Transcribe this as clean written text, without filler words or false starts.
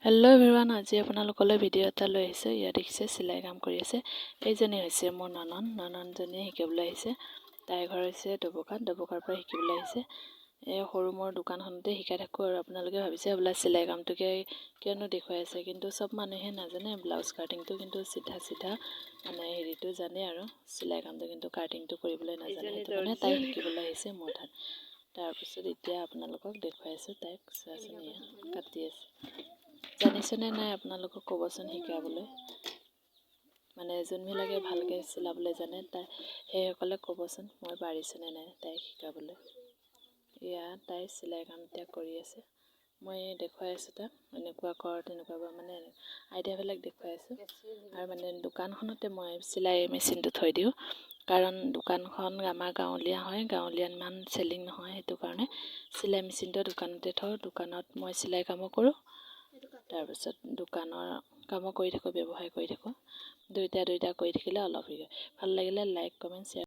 Hello' everyone, আজি আপোনালোকলৈ video' এটা লৈ আহিছোঁ। ইয়াত দেখিছে চিলাই কাম কৰি আছে। এইজনী হৈছে মোৰ ননন্দজনীয়ে শিকিবলৈ আহিছে। তাইৰ ঘৰ হৈছে ডবকাৰ পৰা শিকিবলৈ আহিছে। এই সৰু মোৰ দোকানখনতে শিকাই থাকোঁ আৰু আপোনালোকে ভাবিছে বোলে চিলাই কামটোকে কিয়নো দেখুৱাই আছে, কিন্তু চব মানুহে নাজানে ব্লাউজ কাটিংটো, কিন্তু চিধা মানে হেৰিটো জানে আৰু চিলাই কামটো, কিন্তু কাটিংটো কৰিবলৈ নাজানে। সেইটো কাৰণে তাই শিকিবলৈ আহিছে মোৰ তাত। তাৰপিছত এতিয়া আপোনালোকক দেখুৱাই আছোঁ। তাইক চোৱাচোন, কাটি আছে। জানিছেনে নাই আপোনালোকক ক'বচোন শিকাবলৈ, মানে যোনবিলাকে ভালকৈ চিলাবলৈ জানে সেইসকলে ক'বচোন মই পাৰিছোঁনে নাই তাইক শিকাবলৈ। এয়া তাই চিলাই কাম এতিয়া কৰি আছে। মই দেখুৱাই আছোঁ তাক, এনেকুৱা কৰ তেনেকুৱা মানে আইডিয়াবিলাক দেখুৱাই আছোঁ। আৰু মানে দোকানখনতে মই চিলাই মেচিনটো থৈ দিওঁ, কাৰণ দোকানখন আমাৰ গাঁৱলীয়া হয়, গাঁৱলীয়া ইমান চেলিং নহয়। সেইটো কাৰণে চিলাই মেচিনটো দোকানতে থওঁ। দোকানত মই চিলাই কামো কৰোঁ, তাৰপিছত দোকানৰ কামো কৰি থাকোঁ, ব্যৱসায় কৰি থাকোঁ। দুইটা কৰি থাকিলে অলপ ভাল লাগিলে লাইক কমেণ্ট শ্বেয়াৰ